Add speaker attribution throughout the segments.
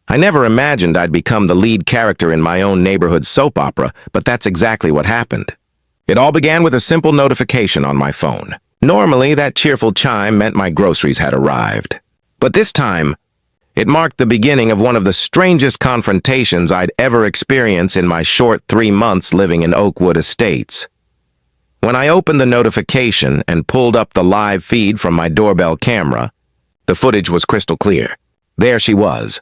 Speaker 1: I never imagined I'd become the lead character in my own neighborhood soap opera, but that's exactly what happened. It all began with a simple notification on my phone. Normally, that cheerful chime meant my groceries had arrived. But this time, it marked the beginning of one of the strangest confrontations I'd ever experienced in my short 3 months living in Oakwood Estates. When I opened the notification and pulled up the live feed from my doorbell camera, the footage was crystal clear. There she was,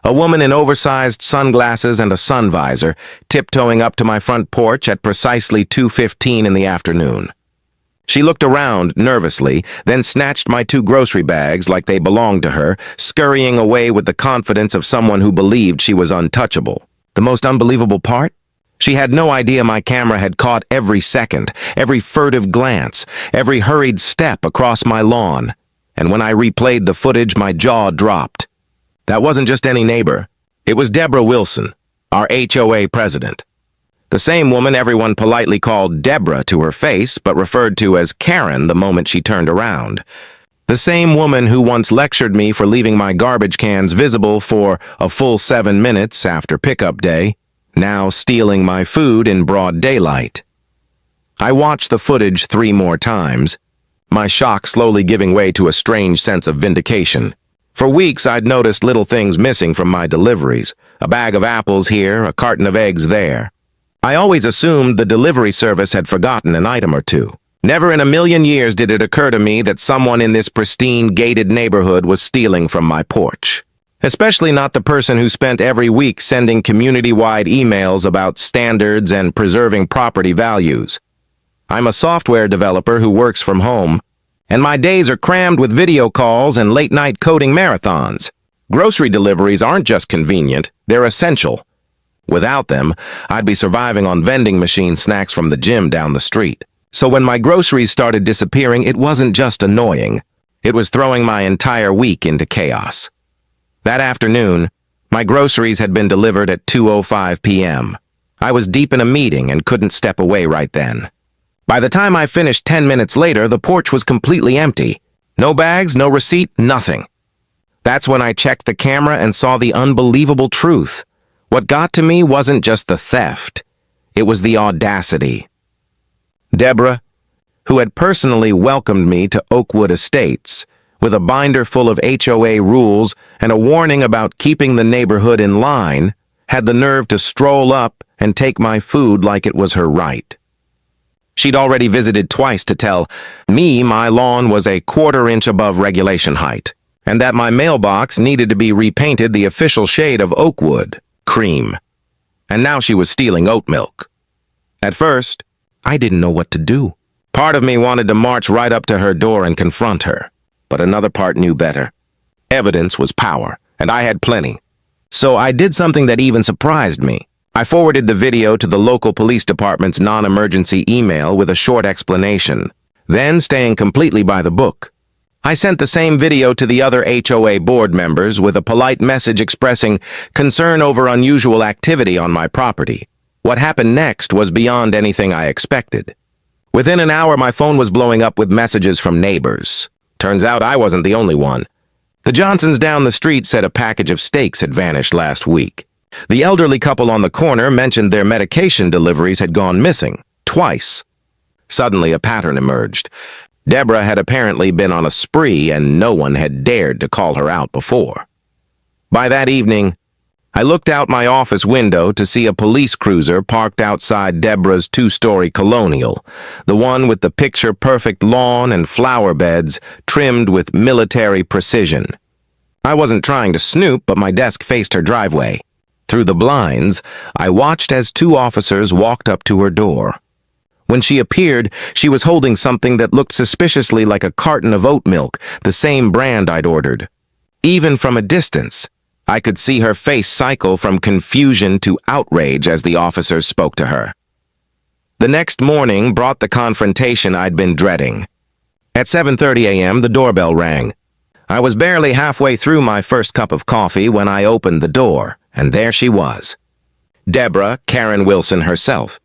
Speaker 1: a woman in oversized sunglasses and a sun visor, tiptoeing up to my front porch at precisely 2:15 in the afternoon. She looked around nervously, then snatched my 2 grocery bags like they belonged to her, scurrying away with the confidence of someone who believed she was untouchable. The most unbelievable part? She had no idea my camera had caught every second, every furtive glance, every hurried step across my lawn. And when I replayed the footage, my jaw dropped. That wasn't just any neighbor. It was Deborah Wilson, our HOA president. The same woman everyone politely called Deborah to her face, but referred to as Karen the moment she turned around. The same woman who once lectured me for leaving my garbage cans visible for a full 7 minutes after pickup day, now stealing my food in broad daylight. I watched the footage 3 more times, my shock slowly giving way to a strange sense of vindication. For weeks, I'd noticed little things missing from my deliveries, a bag of apples here, a carton of eggs there. I always assumed the delivery service had forgotten an item or two. Never in a million years did it occur to me that someone in this pristine, gated neighborhood was stealing from my porch. Especially not the person who spent every week sending community-wide emails about standards and preserving property values. I'm a software developer who works from home, and my days are crammed with video calls and late-night coding marathons. Grocery deliveries aren't just convenient, they're essential. Without them, I'd be surviving on vending machine snacks from the gym down the street. So when my groceries started disappearing, it wasn't just annoying. It was throwing my entire week into chaos. That afternoon, my groceries had been delivered at 2:05 p.m. I was deep in a meeting and couldn't step away right then. By the time I finished 10 minutes later, the porch was completely empty. No bags, no receipt, nothing. That's when I checked the camera and saw the unbelievable truth. What got to me wasn't just the theft. It was the audacity. Deborah, who had personally welcomed me to Oakwood Estates, with a binder full of HOA rules and a warning about keeping the neighborhood in line, had the nerve to stroll up and take my food like it was her right. She'd already visited twice to tell me my lawn was a 1/4 inch above regulation height, and that my mailbox needed to be repainted the official shade of Oakwood, cream. And now she was stealing oat milk. At first, I didn't know what to do. Part of me wanted to march right up to her door and confront her, but another part knew better. Evidence was power, and I had plenty. So I did something that even surprised me. I forwarded the video to the local police department's non-emergency email with a short explanation, then staying completely by the book. I sent the same video to the other HOA board members with a polite message expressing concern over unusual activity on my property. What happened next was beyond anything I expected. Within an hour, my phone was blowing up with messages from neighbors. Turns out I wasn't the only one. The Johnsons down the street said a package of steaks had vanished last week. The elderly couple on the corner mentioned their medication deliveries had gone missing, twice. Suddenly, a pattern emerged. Deborah had apparently been on a spree, and no one had dared to call her out before. By that evening, I looked out my office window to see a police cruiser parked outside Deborah's 2-story colonial, the one with the picture-perfect lawn and flower beds trimmed with military precision. I wasn't trying to snoop, but my desk faced her driveway. Through the blinds, I watched as 2 officers walked up to her door. When she appeared, she was holding something that looked suspiciously like a carton of oat milk, the same brand I'd ordered. Even from a distance, I could see her face cycle from confusion to outrage as the officers spoke to her. The next morning brought the confrontation I'd been dreading. At 7:30 a.m., the doorbell rang. I was barely halfway through my first cup of coffee when I opened the door, and there she was. Deborah, Karen Wilson herself.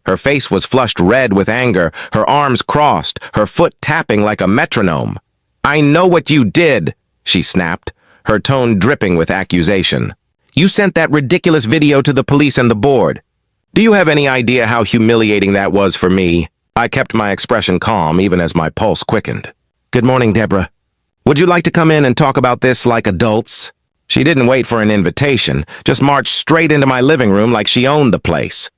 Speaker 1: Her face was flushed red with anger, her arms crossed, her foot tapping like a metronome. "I know what you did," she snapped, her tone dripping with accusation. You sent that ridiculous video to the police and the board. Do you have any idea how humiliating that was for me? I kept my expression calm even as my pulse quickened. Good morning, Deborah. Would you like to come in and talk about this like adults? She didn't wait for an invitation, just marched straight into my living room like she owned the place.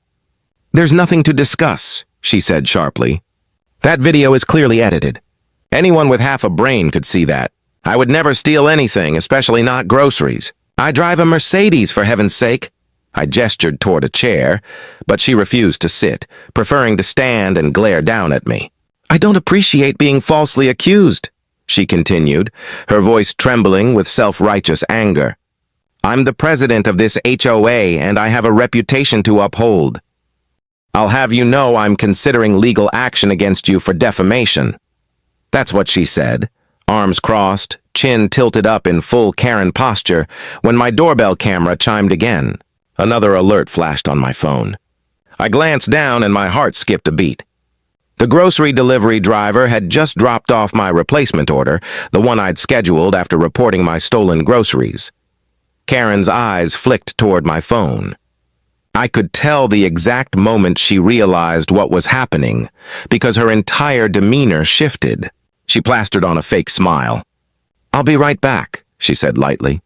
Speaker 1: There's nothing to discuss, she said sharply. That video is clearly edited. Anyone with half a brain could see that. I would never steal anything, especially not groceries. I drive a Mercedes, for heaven's sake. I gestured toward a chair, but she refused to sit, preferring to stand and glare down at me. I don't appreciate being falsely accused, she continued, her voice trembling with self-righteous anger. I'm the president of this HOA, and I have a reputation to uphold. I'll have you know I'm considering legal action against you for defamation. That's what she said, arms crossed, chin tilted up in full Karen posture, when my doorbell camera chimed again. Another alert flashed on my phone. I glanced down and my heart skipped a beat. The grocery delivery driver had just dropped off my replacement order, the one I'd scheduled after reporting my stolen groceries. Karen's eyes flicked toward my phone. I could tell the exact moment she realized what was happening, because her entire demeanor shifted. She plastered on a fake smile. I'll be right back, she said lightly.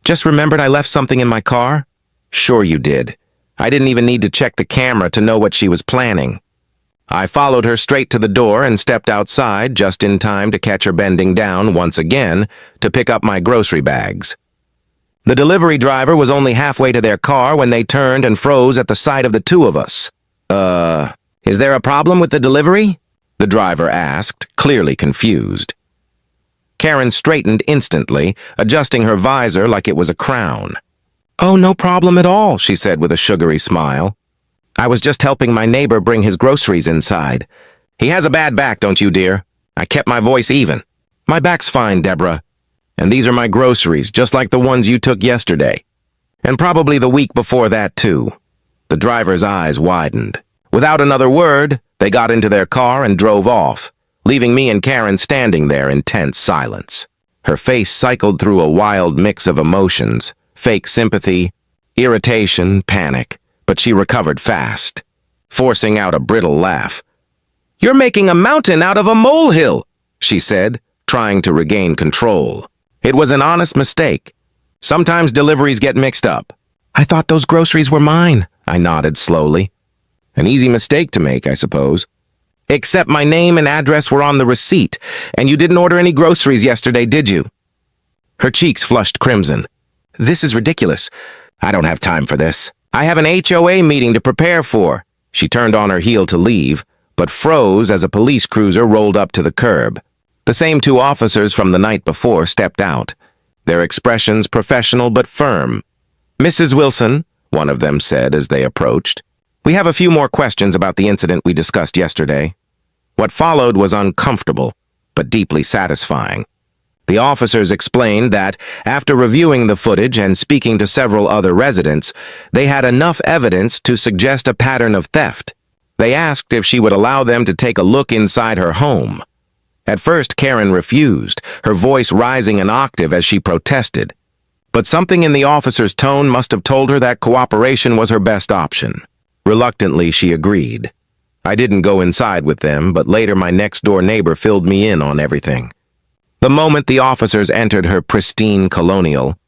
Speaker 1: Just remembered I left something in my car? Sure you did. I didn't even need to check the camera to know what she was planning. I followed her straight to the door and stepped outside just in time to catch her bending down once again to pick up my grocery bags. The delivery driver was only halfway to their car when they turned and froze at the sight of the two of us. Is there a problem with the delivery? The driver asked, clearly confused. Karen straightened instantly, adjusting her visor like it was a crown. Oh, no problem at all, she said with a sugary smile. I was just helping my neighbor bring his groceries inside. He has a bad back, don't you, dear? I kept my voice even. My back's fine, Deborah. And these are my groceries, just like the ones you took yesterday. And probably the week before that, too. The driver's eyes widened. Without another word, they got into their car and drove off, leaving me and Karen standing there in tense silence. Her face cycled through a wild mix of emotions, fake sympathy, irritation, panic, but she recovered fast, forcing out a brittle laugh. You're making a mountain out of a molehill, she said, trying to regain control. It was an honest mistake. Sometimes deliveries get mixed up. I thought those groceries were mine, I nodded slowly. An easy mistake to make, I suppose. Except my name and address were on the receipt, and you didn't order any groceries yesterday, did you? Her cheeks flushed crimson. This is ridiculous. I don't have time for this. I have an HOA meeting to prepare for. She turned on her heel to leave, but froze as a police cruiser rolled up to the curb. The same two officers from the night before stepped out, their expressions professional but firm. Mrs. Wilson, one of them said as they approached, we have a few more questions about the incident we discussed yesterday. What followed was uncomfortable, but deeply satisfying. The officers explained that, after reviewing the footage and speaking to several other residents, they had enough evidence to suggest a pattern of theft. They asked if she would allow them to take a look inside her home. At first, Karen refused, her voice rising an octave as she protested. But something in the officer's tone must have told her that cooperation was her best option. Reluctantly, she agreed. I didn't go inside with them, but later my next-door neighbor filled me in on everything. The moment the officers entered her pristine colonial,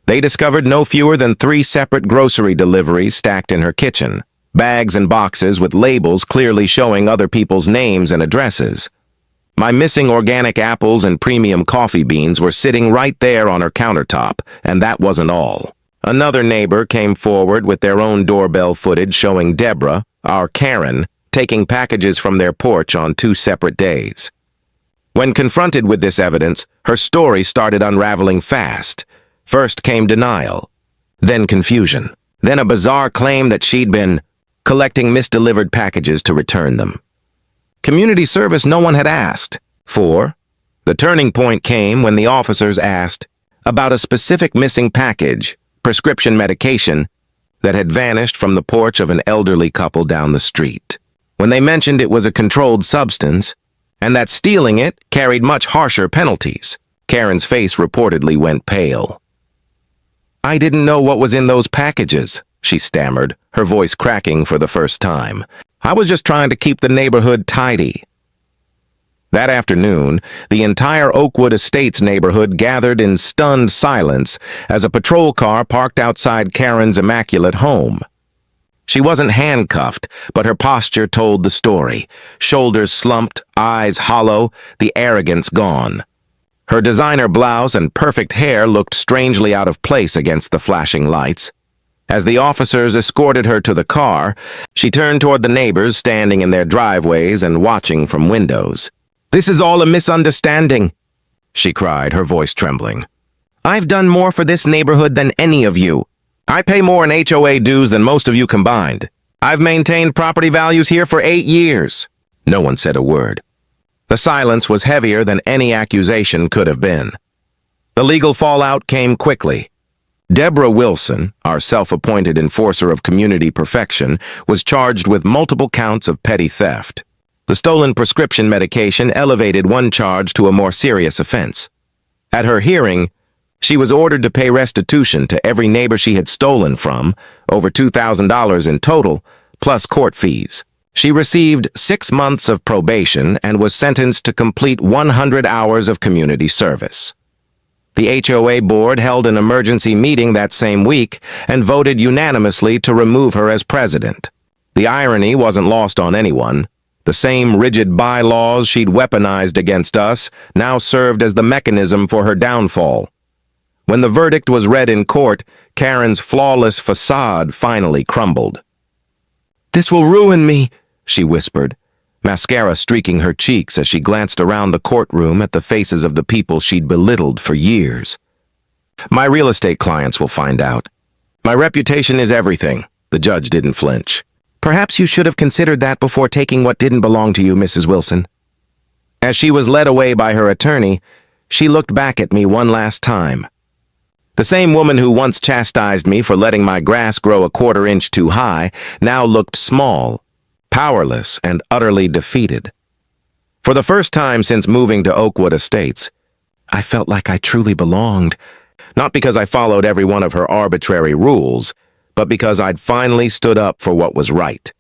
Speaker 1: they discovered no fewer than 3 separate grocery deliveries stacked in her kitchen, bags and boxes with labels clearly showing other people's names and addresses. My missing organic apples and premium coffee beans were sitting right there on her countertop, and that wasn't all. Another neighbor came forward with their own doorbell footage showing Deborah, our Karen, taking packages from their porch on 2 separate days. When confronted with this evidence, her story started unraveling fast. First came denial, then confusion, then a bizarre claim that she'd been collecting misdelivered packages to return them. Community service no one had asked for. The turning point came when the officers asked about a specific missing package, prescription medication, that had vanished from the porch of an elderly couple down the street. When they mentioned it was a controlled substance, and that stealing it carried much harsher penalties, Karen's face reportedly went pale. I didn't know what was in those packages, she stammered, her voice cracking for the first time. I was just trying to keep the neighborhood tidy. That afternoon, the entire Oakwood Estates neighborhood gathered in stunned silence as a patrol car parked outside Karen's immaculate home. She wasn't handcuffed, but her posture told the story. Shoulders slumped, eyes hollow, the arrogance gone. Her designer blouse and perfect hair looked strangely out of place against the flashing lights. As the officers escorted her to the car, she turned toward the neighbors standing in their driveways and watching from windows. "This is all a misunderstanding," she cried, her voice trembling. "I've done more for this neighborhood than any of you. I pay more in HOA dues than most of you combined. I've maintained property values here for 8 years. No one said a word. The silence was heavier than any accusation could have been. The legal fallout came quickly. Deborah Wilson, our self-appointed enforcer of community perfection, was charged with multiple counts of petty theft. The stolen prescription medication elevated one charge to a more serious offense. At her hearing, she was ordered to pay restitution to every neighbor she had stolen from, over $2,000 in total, plus court fees. She received 6 months of probation and was sentenced to complete 100 hours of community service. The HOA board held an emergency meeting that same week and voted unanimously to remove her as president. The irony wasn't lost on anyone. The same rigid bylaws she'd weaponized against us now served as the mechanism for her downfall. When the verdict was read in court, Karen's flawless facade finally crumbled. "This will ruin me," she whispered, mascara streaking her cheeks as she glanced around the courtroom at the faces of the people she'd belittled for years. "My real estate clients will find out. My reputation is everything." The judge didn't flinch. "Perhaps you should have considered that before taking what didn't belong to you, Mrs. Wilson." As she was led away by her attorney, she looked back at me one last time. The same woman who once chastised me for letting my grass grow a quarter inch too high now looked small, powerless, and utterly defeated. For the first time since moving to Oakwood Estates, I felt like I truly belonged, not because I followed every one of her arbitrary rules, but because I'd finally stood up for what was right.